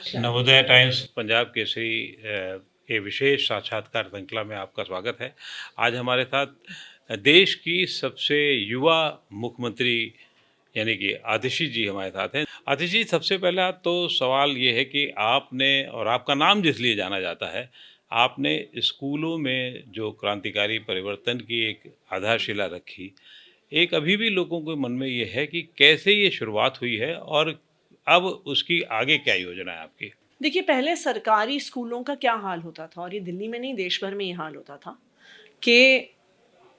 Navodaya times Punjab Kesari के विशेष साक्षात्कार श्रृंखला में आपका स्वागत है। आज हमारे साथ देश की सबसे युवा मुख्यमंत्री यानी कि आतिशी जी हमारे साथ हैं। आतिशी जी, सबसे पहला तो सवाल ये है कि आपने, और आपका नाम जिस लिए जाना जाता है, आपने स्कूलों में जो क्रांतिकारी परिवर्तन की एक आधारशिला रखी। एक अभी भी लोगों के मन में ये है कि कैसे ये शुरुआत हुई है और अब उसकी आगे क्या योजना है आपकी? देखिए, पहले सरकारी स्कूलों का क्या हाल होता था, और ये दिल्ली में नहीं देश भर में ये हाल होता था कि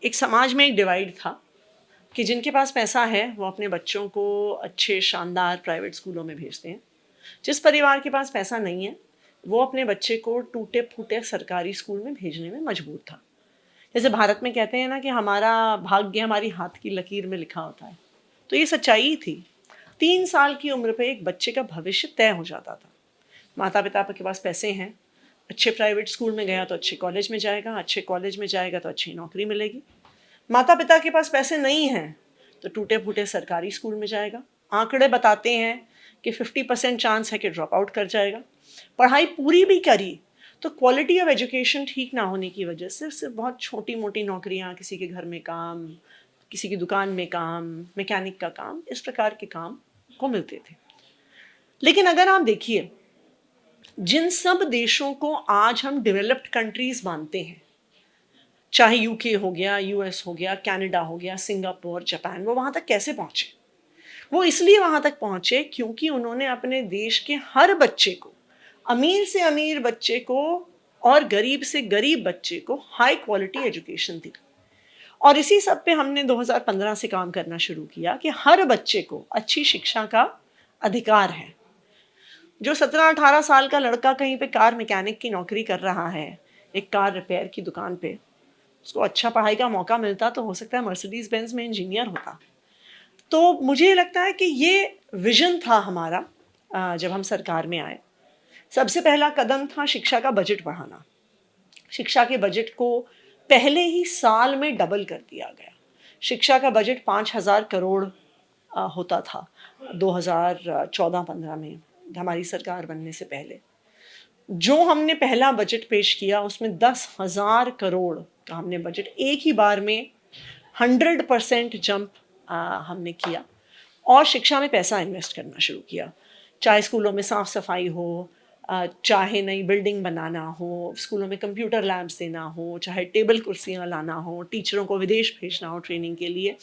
एक समाज में एक डिवाइड था कि जिनके पास पैसा है वो अपने बच्चों को अच्छे शानदार प्राइवेट स्कूलों में भेजते हैं। जिस परिवार के पास पैसा नहीं है वो अपने बच्चे को टूटे फूटे सरकारी स्कूल में भेजने में मजबूर था। जैसे भारत में कहते हैं ना कि हमारा भाग्य हमारी हाथ की लकीर में लिखा होता है, तो ये सच्चाई थी। 3 साल की उम्र पे एक बच्चे का भविष्य तय हो जाता था। माता पिता के पास पैसे हैं, अच्छे प्राइवेट स्कूल में गया तो अच्छे कॉलेज में जाएगा, अच्छे कॉलेज में जाएगा तो अच्छी नौकरी मिलेगी। माता पिता के पास पैसे नहीं हैं तो टूटे फूटे सरकारी स्कूल में जाएगा। आंकड़े बताते हैं कि 50% चांस है कि ड्रॉप आउट कर जाएगा। पढ़ाई पूरी भी करी तो क्वालिटी ऑफ एजुकेशन ठीक ना होने की वजह से सिर्फ बहुत छोटी मोटी नौकरियां, किसी के घर में काम, किसी की दुकान में काम, मैकेनिक का काम, इस प्रकार के काम को मिलते थे। लेकिन अगर आप देखिए, जिन सब देशों को आज हम डेवलप्ड कंट्रीज मानते हैं, चाहे यूके हो गया, यूएस हो गया, कनाडा हो गया, सिंगापुर, जापान, वो वहाँ तक कैसे पहुँचे? वो इसलिए वहाँ तक पहुँचे क्योंकि उन्होंने अपने देश के हर बच्चे को, अमीर से अमीर बच्चे को और गरीब से गरीब बच्चे को हाई क्वालिटी एजुकेशन दी। और इसी सब पे हमने 2015 से काम करना शुरू किया कि हर बच्चे को अच्छी शिक्षा का अधिकार है। जो 17-18 साल का लड़का कहीं पे कार मैकेनिक की नौकरी कर रहा है, एक कार रिपेयर की दुकान पे, उसको अच्छा पढ़ाई का मौका मिलता तो हो सकता है मर्सिडीज बेंज में इंजीनियर होता। तो मुझे लगता है कि ये विजन था हमारा जब हम सरकार में आए। सबसे पहला कदम था शिक्षा का बजट बढ़ाना। शिक्षा के बजट को पहले ही साल में डबल कर दिया गया। शिक्षा का बजट 5,000 करोड़ होता था 2014-15 में, हमारी सरकार बनने से पहले। जो हमने पहला बजट पेश किया उसमें 10,000 करोड़ का हमने बजट एक ही बार में 100% जंप हमने किया और शिक्षा में पैसा इन्वेस्ट करना शुरू किया। चाहे स्कूलों में साफ सफाई हो, चाहे नई बिल्डिंग बनाना हो, स्कूलों में कंप्यूटर लैब्स देना हो, चाहे टेबल कुर्सियाँ लाना हो, टीचरों को विदेश भेजना हो ट्रेनिंग के लिए,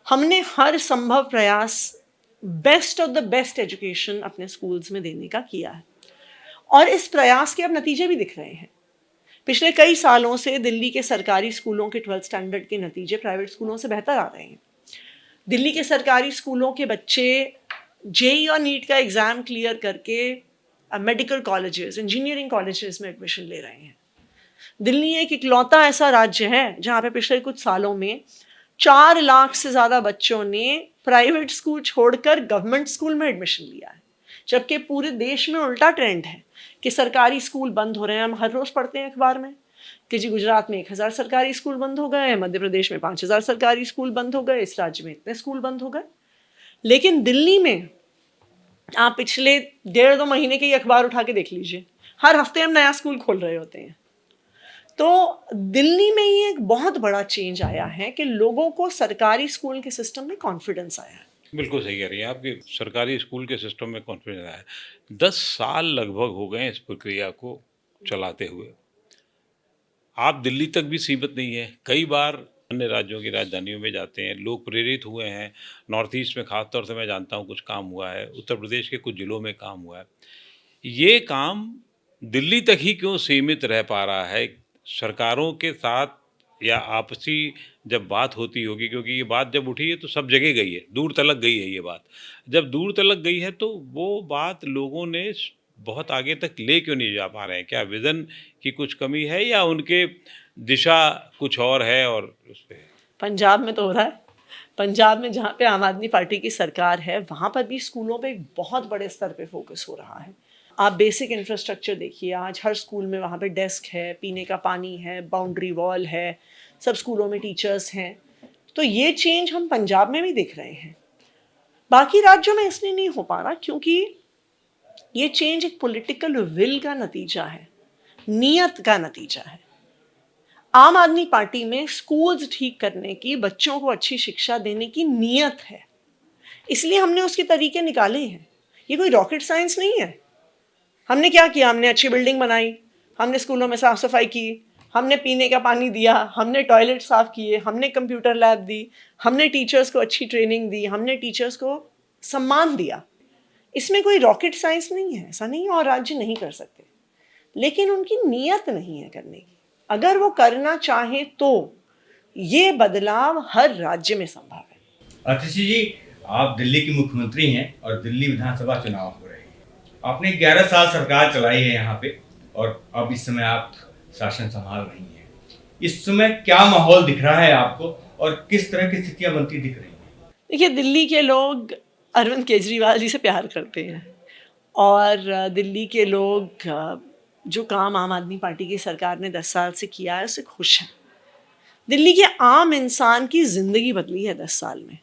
हमने हर संभव प्रयास best of the best education अपने स्कूल्स में देने का किया है। और इस प्रयास के अब नतीजे भी दिख रहे हैं। पिछले कई सालों से दिल्ली के सरकारी स्कूलों के 12th स्टैंडर्ड के नतीजे प्राइवेट स्कूलों से बेहतर आ रहे हैं। दिल्ली के सरकारी स्कूलों के बच्चे जेई और नीट का एग्ज़ाम क्लियर करके मेडिकल कॉलेजेस, इंजीनियरिंग कॉलेजेस में एडमिशन ले रहे हैं। दिल्ली एक इकलौता ऐसा राज्य है जहाँ पे पिछले कुछ सालों में 4 लाख से ज़्यादा बच्चों ने प्राइवेट स्कूल छोड़कर गवर्नमेंट स्कूल में एडमिशन लिया है, जबकि पूरे देश में उल्टा ट्रेंड है कि सरकारी स्कूल बंद हो रहे हैं। हम हर रोज़ पढ़ते हैं अखबार में कि जी गुजरात में 1,000 सरकारी स्कूल बंद हो गए, मध्य प्रदेश में 5,000 सरकारी स्कूल बंद हो गए, इस राज्य में इतने स्कूल बंद हो गए। लेकिन दिल्ली में आप पिछले 1.5-2 महीने के ही अखबार उठा के देख लीजिए, हर हफ्ते हम नया स्कूल खोल रहे होते हैं। तो दिल्ली में ये एक बहुत बड़ा चेंज आया है कि लोगों को सरकारी स्कूल के सिस्टम में कॉन्फिडेंस आया है। बिल्कुल सही कह रही हैं आप कि सरकारी स्कूल के सिस्टम में कॉन्फिडेंस आया है। 10 साल लगभग हो गए हैं इस प्रक्रिया को चलाते हुए। आप दिल्ली तक भी सीमित नहीं है, कई बार अन्य राज्यों की राजधानियों में जाते हैं, लोग प्रेरित हुए हैं। नॉर्थ ईस्ट में ख़ास तौर से मैं जानता हूँ कुछ काम हुआ है, उत्तर प्रदेश के कुछ ज़िलों में काम हुआ है। ये काम दिल्ली तक ही क्यों सीमित रह पा रहा है? सरकारों के साथ या आपसी जब बात होती होगी, क्योंकि ये बात जब उठी है तो सब जगह गई है, दूर तलक गई है ये बात। जब दूर तलक गई है तो वो बात लोगों ने बहुत आगे तक ले क्यों नहीं जा पा रहे हैं? क्या विज़न की कुछ कमी है या उनके दिशा कुछ और है और उस पे? पंजाब में तो हो रहा है। पंजाब में जहाँ पे आम आदमी पार्टी की सरकार है वहाँ पर भी स्कूलों पे एक बहुत बड़े स्तर पे फोकस हो रहा है। आप बेसिक इंफ्रास्ट्रक्चर देखिए, आज हर स्कूल में वहाँ पे डेस्क है, पीने का पानी है, बाउंड्री वॉल है, सब स्कूलों में टीचर्स हैं। तो ये चेंज हम पंजाब में भी देख रहे हैं। बाकी राज्यों में इसलिए नहीं हो पा रहा क्योंकि ये चेंज एक पॉलिटिकल विल का नतीजा है, नीयत का नतीजा है। आम आदमी पार्टी में स्कूल्स ठीक करने की, बच्चों को अच्छी शिक्षा देने की नीयत है, इसलिए हमने उसके तरीके निकाले हैं। ये कोई रॉकेट साइंस नहीं है। हमने क्या किया? हमने अच्छी बिल्डिंग बनाई, हमने स्कूलों में साफ सफाई की, हमने पीने का पानी दिया, हमने टॉयलेट साफ किए, हमने कंप्यूटर लैब दी, हमने टीचर्स को अच्छी ट्रेनिंग दी, हमने टीचर्स को सम्मान दिया। इसमें कोई रॉकेट साइंस नहीं है, ऐसा नहीं है और राज्य नहीं कर सकते, लेकिन उनकी नीयत नहीं है करने की। अगर वो करना चाहे तो ये बदलाव हर राज्य में संभव है। आतिशी जी, आप दिल्ली की मुख्यमंत्री हैं और दिल्ली विधानसभा चुनाव हो रहे हैं। आपने 11 साल सरकार चलाई है यहाँ पे और अब इस समय आप शासन संभाल रही हैं। इस समय क्या माहौल दिख रहा है आपको और किस तरह की स्थितियां बनती दिख रही हैं? देखिए, दिल्ली के लोग अरविंद केजरीवाल जी से प्यार करते हैं और दिल्ली के लोग जो काम आम आदमी पार्टी की सरकार ने 10 साल से किया है उससे खुश हैं। दिल्ली के आम इंसान की ज़िंदगी बदली है 10 साल में।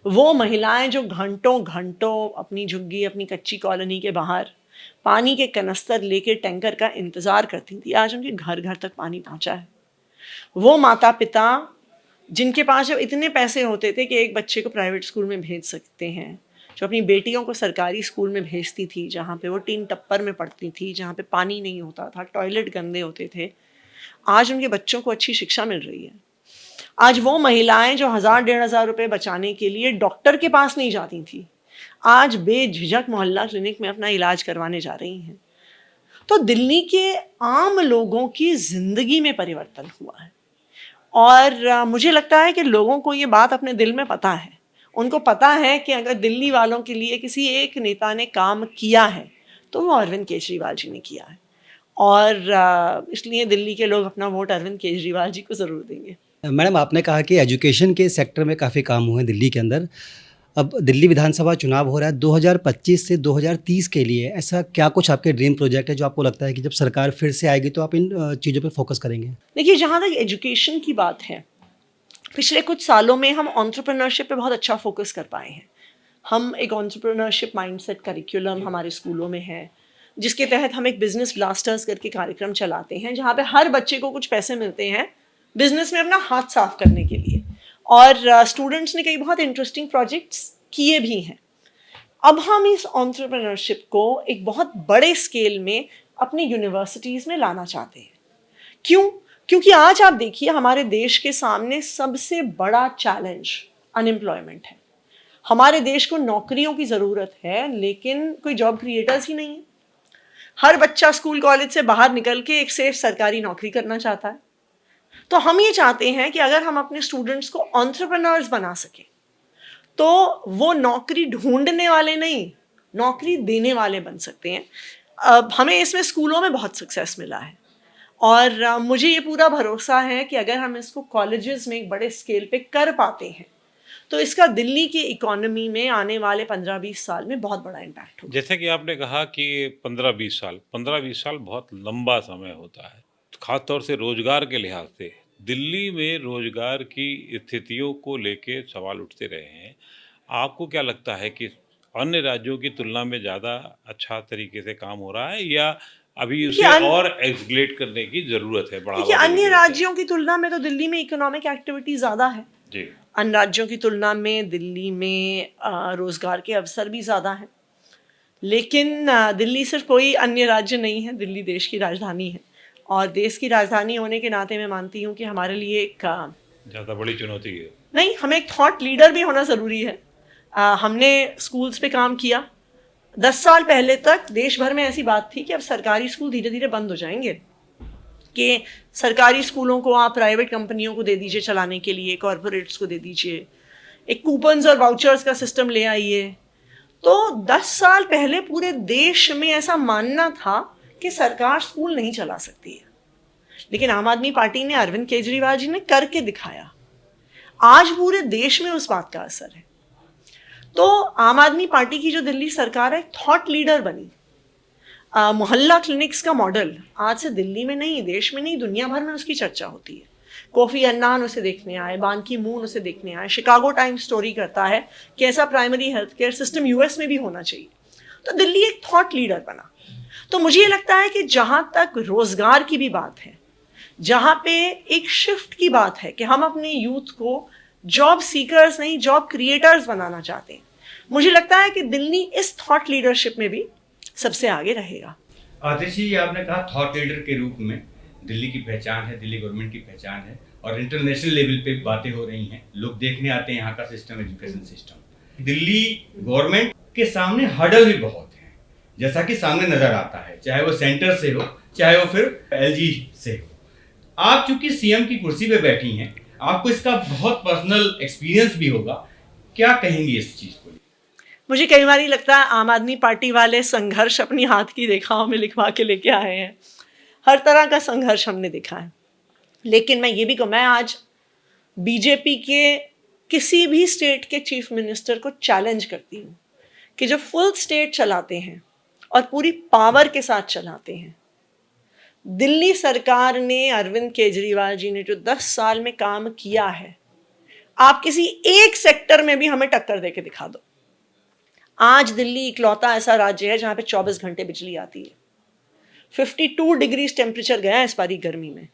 वो महिलाएं जो घंटों घंटों अपनी झुग्गी, अपनी कच्ची कॉलोनी के बाहर पानी के कनस्तर लेके टैंकर का इंतज़ार करती थी, आज उनके घर घर तक पानी पहुंचा है। वो माता पिता जिनके पास जब इतने पैसे होते थे कि एक बच्चे को प्राइवेट स्कूल में भेज सकते हैं, जो अपनी बेटियों को सरकारी स्कूल में भेजती थी, जहाँ पे वो टीन टप्पर में पढ़ती थी, जहाँ पे पानी नहीं होता था, टॉयलेट गंदे होते थे, आज उनके बच्चों को अच्छी शिक्षा मिल रही है। आज वो महिलाएं जो 1000-1500 रुपये बचाने के लिए डॉक्टर के पास नहीं जाती थी, आज बेझिझक मोहल्ला क्लिनिक में अपना इलाज करवाने जा रही हैं। तो दिल्ली के आम लोगों की ज़िंदगी में परिवर्तन हुआ है और मुझे लगता है कि लोगों को ये बात अपने दिल में पता है। उनको पता है कि अगर दिल्ली वालों के लिए किसी एक नेता ने काम किया है तो वो अरविंद केजरीवाल जी ने किया है और इसलिए दिल्ली के लोग अपना वोट अरविंद केजरीवाल जी को ज़रूर देंगे। मैडम, आपने कहा कि एजुकेशन के सेक्टर में काफ़ी काम हुए हैं दिल्ली के अंदर। अब दिल्ली विधानसभा चुनाव हो रहा है 2025 से 2030 के लिए, ऐसा क्या कुछ आपके ड्रीम प्रोजेक्ट है जो आपको लगता है कि जब सरकार फिर से आएगी तो आप इन चीज़ों पर फोकस करेंगे? देखिए, जहाँ तक एजुकेशन की बात है, पिछले कुछ सालों में हम एंटरप्रेन्योरशिप पे बहुत अच्छा फोकस कर पाए हैं। हम एक एंटरप्रेन्योरशिप माइंडसेट करिकुलम हमारे स्कूलों में है, जिसके तहत हम एक बिजनेस ब्लास्टर्स करके कार्यक्रम चलाते हैं, जहाँ पे हर बच्चे को कुछ पैसे मिलते हैं बिजनेस में अपना हाथ साफ करने के लिए, और स्टूडेंट्स ने कई बहुत इंटरेस्टिंग प्रोजेक्ट्स किए भी हैं। अब हम इस एंटरप्रेन्योरशिप को एक बहुत बड़े स्केल में अपनी यूनिवर्सिटीज़ में लाना चाहते हैं। क्यों? क्योंकि आज आप देखिए, हमारे देश के सामने सबसे बड़ा चैलेंज अनएम्प्लॉयमेंट है। हमारे देश को नौकरियों की ज़रूरत है, लेकिन कोई जॉब क्रिएटर्स ही नहीं है। हर बच्चा स्कूल कॉलेज से बाहर निकल के एक सेफ सरकारी नौकरी करना चाहता है। तो हम ये चाहते हैं कि अगर हम अपने स्टूडेंट्स को एंटरप्रेन्योर्स बना सकें तो वो नौकरी ढूंढने वाले नहीं, नौकरी देने वाले बन सकते हैं। अब हमें इसमें स्कूलों में बहुत सक्सेस मिला है और मुझे ये पूरा भरोसा है कि अगर हम इसको कॉलेजेस में एक बड़े स्केल पे कर पाते हैं तो इसका दिल्ली की इकोनॉमी में आने वाले 15-20 साल में बहुत बड़ा इम्पैक्ट होगा। जैसे कि आपने कहा कि 15-20 साल बहुत लंबा समय होता है, खास तौर से रोजगार के लिहाज से दिल्ली में रोजगार की स्थितियों को लेके सवाल उठते रहे हैं। आपको क्या लगता है कि अन्य राज्यों की तुलना में ज़्यादा अच्छा तरीके से काम हो रहा है या अभी उसे और एस्केलेट करने की ज़रूरत है? देखिए, अन्य राज्यों की तुलना में तो दिल्ली में इकोनॉमिक एक्टिविटी ज़्यादा है जी। अन्य राज्यों की तुलना में दिल्ली में रोज़गार के अवसर भी ज़्यादा हैं, लेकिन दिल्ली सिर्फ कोई अन्य राज्य नहीं है। दिल्ली देश की राजधानी है और देश की राजधानी होने के नाते मैं मानती हूँ कि हमारे लिए एक ज़्यादा बड़ी चुनौती है। नहीं, हमें एक थॉट लीडर भी होना ज़रूरी है। हमने स्कूल्स पे काम किया। 10 साल पहले तक देश भर में ऐसी बात थी कि अब सरकारी स्कूल धीरे धीरे बंद हो जाएंगे, कि सरकारी स्कूलों को आप प्राइवेट कंपनियों को दे दीजिए चलाने के लिए, कॉरपोरेट्स को दे दीजिए, एक कूपन्स और वाउचर्स का सिस्टम ले आइए। तो 10 साल पहले पूरे देश में ऐसा मानना था कि सरकार स्कूल नहीं चला सकती है, लेकिन आम आदमी पार्टी ने, अरविंद केजरीवाल जी ने करके दिखाया। आज पूरे देश में उस बात का असर है। तो आम आदमी पार्टी की जो दिल्ली सरकार है, थॉट लीडर बनी। मोहल्ला क्लिनिक्स का मॉडल आज से दिल्ली में नहीं, देश में नहीं, दुनिया भर में उसकी चर्चा होती है। कोफी अन्नान उसे देखने आए, बान की मून उसे देखने आए, शिकागो टाइम्स स्टोरी करता है कि ऐसा primary health care system US में भी होना चाहिए। तो दिल्ली एक थॉट लीडर बना। तो मुझे ये लगता है कि जहाँ तक रोजगार की भी बात है, जहाँ पे एक शिफ्ट की बात है कि हम अपने यूथ को जॉब सीकर्स नहीं जॉब क्रिएटर्स बनाना चाहते हैं, मुझे लगता है कि दिल्ली इस थॉट लीडरशिप में भी सबसे आगे रहेगा। आतिश जी, आपने कहा थॉट लीडर के रूप में दिल्ली की पहचान है, दिल्ली गवर्नमेंट की पहचान है और इंटरनेशनल लेवल पे बातें हो रही हैं, लोग देखने आते हैं यहाँ का system, education system. Delhi government के सामने हर्डल भी बहुत है, जैसा कि सामने नजर आता है, चाहे वो सेंटर से हो चाहे वो फिर एलजी से हो। आप चूंकि सीएम की कुर्सी पे बैठी हैं, आपको इसका बहुत पर्सनल एक्सपीरियंस भी होगा, क्या कहेंगी इस चीज को? मुझे कई बार लगता है आम आदमी पार्टी वाले संघर्ष अपनी हाथ की रेखाओं में लिखवा के लेके आए हैं। हर तरह का संघर्ष हमने देखा है, लेकिन मैं ये भी कहूँ, मैं आज बीजेपी के किसी भी स्टेट के चीफ मिनिस्टर को चैलेंज करती हूँ कि जो फुल स्टेट चलाते हैं और पूरी पावर के साथ चलाते हैं, दिल्ली सरकार ने, अरविंद केजरीवाल जी ने जो 10 साल में काम किया है, आप किसी एक सेक्टर में भी हमें टक्कर देके दिखा दो। आज दिल्ली इकलौता ऐसा राज्य है जहां पे 24 घंटे बिजली आती है। 52 डिग्रीज टेम्परेचर गया है इस बारी गर्मी में।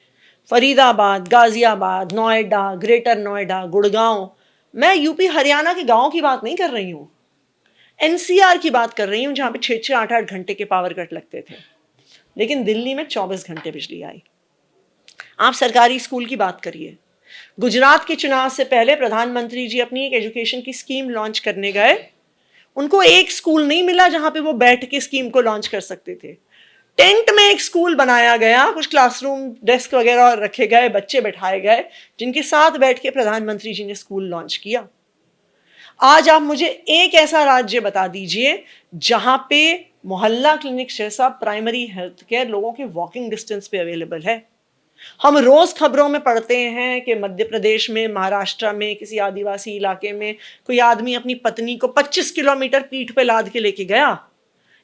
फरीदाबाद, गाजियाबाद, नोएडा, ग्रेटर नोएडा, गुड़गांव, मैं यूपी हरियाणा के गांवों की बात नहीं कर रही हूँ, एनसीआर की बात कर रही हूँ, जहां पे 6-6, 8-8 घंटे के पावर कट लगते थे, लेकिन दिल्ली में 24 घंटे बिजली आई। आप सरकारी स्कूल की बात करिए। गुजरात के चुनाव से पहले प्रधानमंत्री जी अपनी एक एजुकेशन की स्कीम लॉन्च करने गए, उनको एक स्कूल नहीं मिला जहां पे वो बैठ के स्कीम को लॉन्च कर सकते थे। टेंट में एक स्कूल बनाया गया, कुछ क्लासरूम डेस्क वगैरह रखे गए, बच्चे बैठाए गए, जिनके साथ बैठ के प्रधानमंत्री जी ने स्कूल लॉन्च किया। आज आप मुझे एक ऐसा राज्य बता दीजिए जहां पे मोहल्ला क्लिनिक जैसा प्राइमरी हेल्थ केयर लोगों के वॉकिंग डिस्टेंस पे अवेलेबल है। हम रोज खबरों में पढ़ते हैं कि मध्य प्रदेश में, महाराष्ट्र में, किसी आदिवासी इलाके में कोई आदमी अपनी पत्नी को 25 किलोमीटर पीठ पे लाद के लेके गया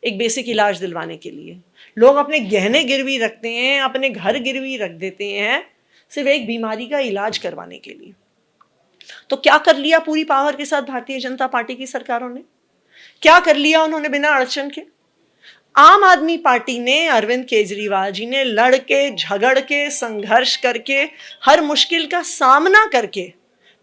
एक बेसिक इलाज दिलवाने के लिए। लोग अपने गहने गिरवी रखते हैं, अपने घर गिरवी रख देते हैं सिर्फ एक बीमारी का इलाज करवाने के लिए। तो क्या कर लिया पूरी पावर के साथ भारतीय जनता पार्टी की सरकारों ने? क्या कर लिया उन्होंने बिना अड़चन के? आम आदमी पार्टी ने, अरविंद केजरीवाल जी ने लड़ के, झगड़ के, संघर्ष करके, हर मुश्किल का सामना करके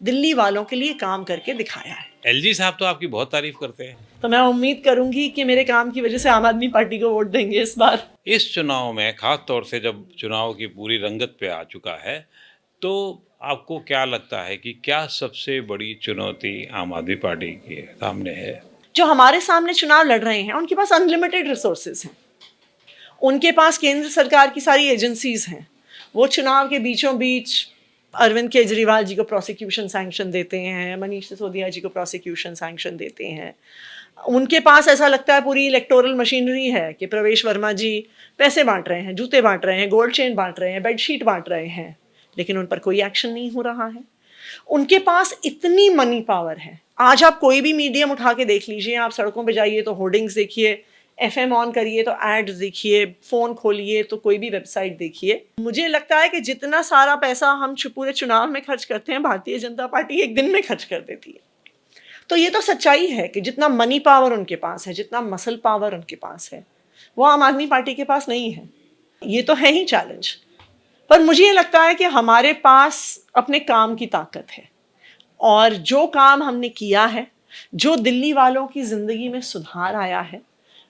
दिल्ली वालों के लिए काम करके दिखाया है। एलजी साहब तो आपकी बहुत तारीफ करते हैं। तो मैं उम्मीद करूंगी कि मेरे काम की वजह से आम आदमी पार्टी को वोट देंगे इस बार। इस चुनाव में खास तौर से जब चुनाव की पूरी रंगत पे आ चुका है, तो आपको क्या लगता है कि क्या सबसे बड़ी चुनौती आम आदमी पार्टी के सामने है? जो हमारे सामने चुनाव लड़ रहे हैं उनके पास अनलिमिटेड रिसोर्सेज हैं, उनके पास केंद्र सरकार की सारी एजेंसीज हैं। वो चुनाव के बीचों बीच अरविंद केजरीवाल जी को प्रोसिक्यूशन सैंक्शन देते हैं, मनीष सिसोदिया जी को प्रोसिक्यूशन सैंक्शन देते हैं। उनके पास ऐसा लगता है पूरी इलेक्टोरल मशीनरी है कि प्रवेश वर्मा जी पैसे बांट रहे हैं, जूते बांट रहे हैं, गोल्ड चेन बांट रहे हैं, बेडशीट बांट रहे हैं, लेकिन उन पर कोई एक्शन नहीं हो रहा है। उनके पास इतनी मनी पावर है। आज आप कोई भी मीडियम उठा के देख लीजिए, आप सड़कों पे जाइए तो होर्डिंग्स देखिए, एफएम ऑन करिए तो एड्स देखिए, फोन खोलिए तो कोई भी वेबसाइट देखिए। मुझे लगता है कि जितना सारा पैसा हम पूरे चुनाव में खर्च करते हैं, भारतीय जनता पार्टी एक दिन में खर्च कर देती है। तो ये तो सच्चाई है कि जितना मनी पावर उनके पास है, जितना मसल पावर उनके पास है, वो आम आदमी पार्टी के पास नहीं है। ये तो है ही चैलेंज। पर मुझे ये लगता है कि हमारे पास अपने काम की ताकत है, और जो काम हमने किया है, जो दिल्ली वालों की जिंदगी में सुधार आया है,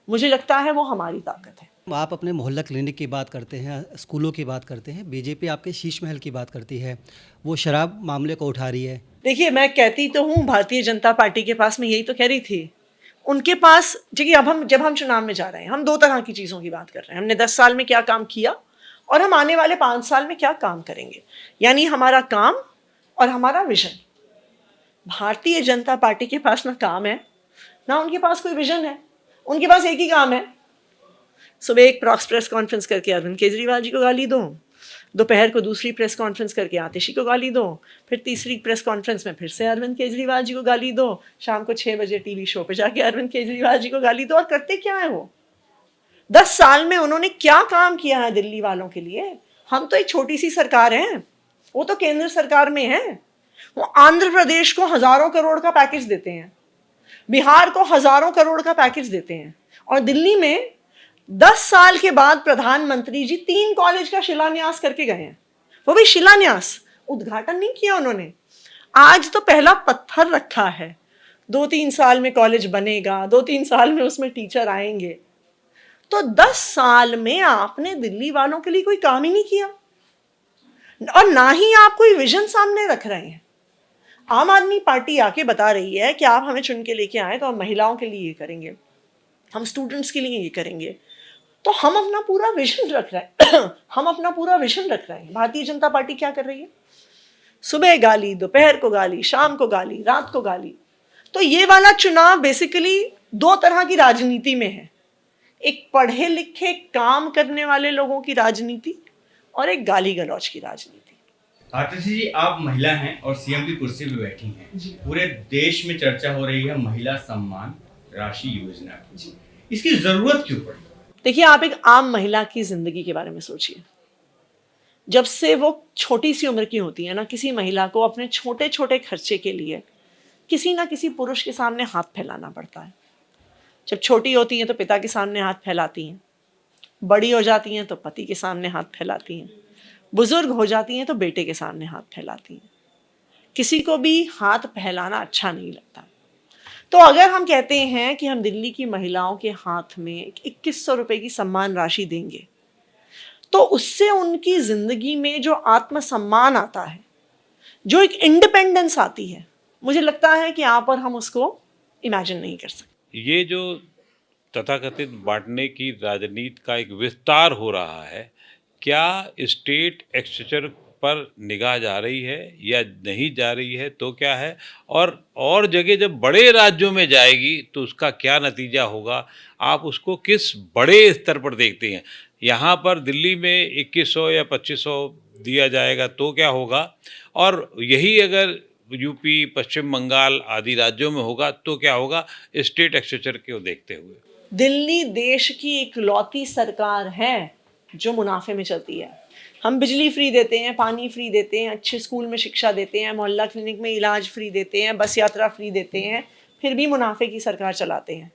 मुझे लगता है वो हमारी ताकत है। आप अपने मोहल्ला क्लिनिक की बात करते हैं, स्कूलों की बात करते हैं, बीजेपी आपके शीश महल की बात करती है, वो शराब मामले को उठा रही है। देखिए, मैं कहती तो हूँ भारतीय जनता पार्टी के पास, मैं यही तो कह रही थी, उनके पास देखिए, अब जब हम चुनाव में जा रहे हैं, हम 2 तरह की चीज़ों की बात कर रहे हैं। हमने 10 साल में क्या काम किया और हम आने वाले 5 साल में क्या काम करेंगे, यानी हमारा काम और हमारा विजन। भारतीय जनता पार्टी के पास ना काम है, ना उनके पास कोई विजन है। उनके पास एक ही काम है, सुबह एक प्रेस कॉन्फ्रेंस करके अरविंद केजरीवाल जी को गाली दो, दोपहर को दूसरी प्रेस कॉन्फ्रेंस करके आतिशी को गाली दो, फिर तीसरी प्रेस कॉन्फ्रेंस में फिर से अरविंद केजरीवाल जी को गाली दो, शाम को 6 बजे टीवी शो पे जाके अरविंद केजरीवाल जी को गाली दो। और करते क्या है वो? 10 साल में उन्होंने क्या काम किया है दिल्ली वालों के लिए? हम तो एक छोटी सी सरकार हैं, वो तो केंद्र सरकार में है। वो आंध्र प्रदेश को हजारों करोड़ का पैकेज देते हैं, बिहार को हजारों करोड़ का पैकेज देते हैं, और दिल्ली में 10 साल के बाद प्रधानमंत्री जी 3 कॉलेज का शिलान्यास करके गए हैं। वो भी शिलान्यास, उद्घाटन नहीं किया उन्होंने। आज तो पहला पत्थर रखा है, 2-3 साल में कॉलेज बनेगा, 2-3 साल में उसमें टीचर आएंगे। तो 10 साल में आपने दिल्ली वालों के लिए कोई काम ही नहीं किया, और ना ही आप कोई विजन सामने रख रहे हैं। आम आदमी पार्टी आके बता रही है कि आप हमें चुन के लेके आए तो हम महिलाओं के लिए ये करेंगे, हम स्टूडेंट्स के लिए ये करेंगे। तो हम अपना पूरा विजन रख रहे हैं हम अपना पूरा विजन रख रहे हैं। भारतीय जनता पार्टी क्या कर रही है? सुबह गाली, दोपहर को गाली, शाम को गाली, रात को गाली। तो ये वाला चुनाव बेसिकली 2 तरह की राजनीति में है, एक पढ़े लिखे काम करने वाले लोगों की राजनीति और एक गाली गलौज की राजनीति। आतिशी जी, आप महिला हैं और सीएम की कुर्सी पे बैठी हैं। पूरे देश में चर्चा हो रही है महिला सम्मान राशि योजना की। इसकी जरूरत क्यों पड़ी? देखिए, आप एक आम महिला की जिंदगी के बारे में सोचिए। जब से वो छोटी सी उम्र की होती है ना, किसी महिला को अपने छोटे छोटे खर्चे के लिए किसी ना किसी पुरुष के सामने हाथ फैलाना पड़ता है। जब छोटी होती हैं तो पिता के सामने हाथ फैलाती हैं, बड़ी हो जाती हैं तो पति के सामने हाथ फैलाती हैं, बुजुर्ग हो जाती हैं तो बेटे के सामने हाथ फैलाती हैं। किसी को भी हाथ फैलाना अच्छा नहीं लगता। तो अगर हम कहते हैं कि हम दिल्ली की महिलाओं के हाथ में 2100 रुपए की सम्मान राशि देंगे, तो उससे उनकी जिंदगी में जो आत्मसम्मान आता है, जो एक इंडिपेंडेंस आती है, मुझे लगता है कि यहाँ पर हम उसको इमेजिन नहीं कर सकते। ये जो तथाकथित बांटने की राजनीति का एक विस्तार हो रहा है, क्या स्टेट एक्सचेंजर पर निगाह जा रही है या नहीं जा रही है, तो क्या है? और जगह जब बड़े राज्यों में जाएगी तो उसका क्या नतीजा होगा? आप उसको किस बड़े स्तर पर देखते हैं? यहाँ पर दिल्ली में 2100 या 2500 दिया जाएगा तो क्या होगा? और यही अगर यूपी, पश्चिम बंगाल आदि राज्यों में होगा तो क्या होगा, स्टेट एक्सचेंजर को देखते हुए? दिल्ली देश की इकलौती सरकार है जो मुनाफे में चलती है। हम बिजली फ्री देते हैं, पानी फ्री देते हैं, अच्छे स्कूल में शिक्षा देते हैं, मोहल्ला क्लिनिक में इलाज फ्री देते हैं, बस यात्रा फ्री देते हैं, फिर भी मुनाफे की सरकार चलाते हैं।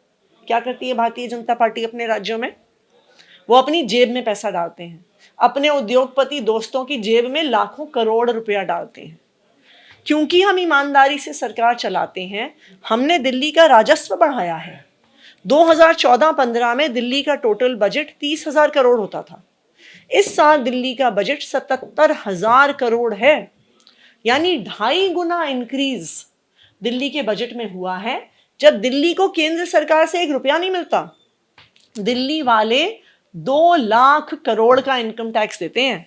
क्या करती है भारतीय जनता पार्टी अपने राज्यों में? वो अपनी जेब में पैसा डालते हैं, अपने उद्योगपति दोस्तों की जेब में लाखों करोड़ रुपया डालते हैं। क्योंकि हम ईमानदारी से सरकार चलाते हैं, हमने दिल्ली का राजस्व बढ़ाया है। 2014-15 में दिल्ली का टोटल बजट 30,000 करोड़ होता था। इस साल दिल्ली का बजट 77,000 करोड़ है, यानी 2.5 गुना इंक्रीज दिल्ली के बजट में हुआ है। जब दिल्ली को केंद्र सरकार से 1 रुपया नहीं मिलता, दिल्ली वाले 2 लाख करोड़ का इनकम टैक्स देते हैं,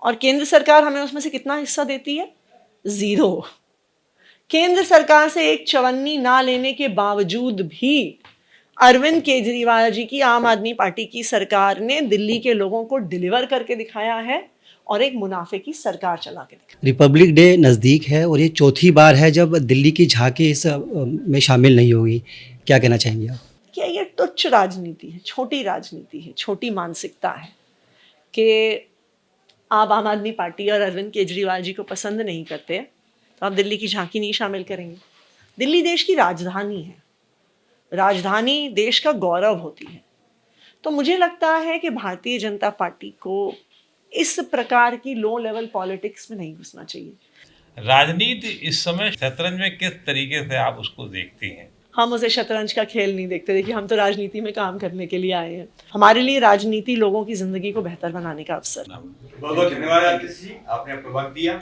और केंद्र सरकार हमें उसमें से कितना हिस्सा देती है? 0। केंद्र सरकार से एक चवन्नी ना लेने के बावजूद भी अरविंद केजरीवाल जी की आम आदमी पार्टी की सरकार ने दिल्ली के लोगों को डिलीवर करके दिखाया है और एक मुनाफे की सरकार चला के दिखाई। रिपब्लिक डे नज़दीक है और ये चौथी बार है जब दिल्ली की झांकी इस में शामिल नहीं होगी, क्या कहना चाहेंगे आप? क्या ये तुच्छ राजनीति है, छोटी राजनीति है, छोटी मानसिकता है कि आप आम आदमी पार्टी और अरविंद केजरीवाल जी को पसंद नहीं करते तो आप दिल्ली की झांकी नहीं शामिल करेंगे। दिल्ली देश की राजधानी है, राजधानी देश का गौरव होती है। तो मुझे लगता है कि भारतीय जनता पार्टी को इस प्रकार की लो लेवल पॉलिटिक्स में नहीं घुसना चाहिए। राजनीति इस समय शतरंज में किस तरीके से आप उसको देखती हैं? हम उसे शतरंज का खेल नहीं देखते। देखिए, हम तो राजनीति में काम करने के लिए आए हैं। हमारे लिए राजनीति लोगों की जिंदगी को बेहतर बनाने का अवसर। बहुत बहुत धन्यवाद आतिशी जी, आपने अपना वक्त दिया।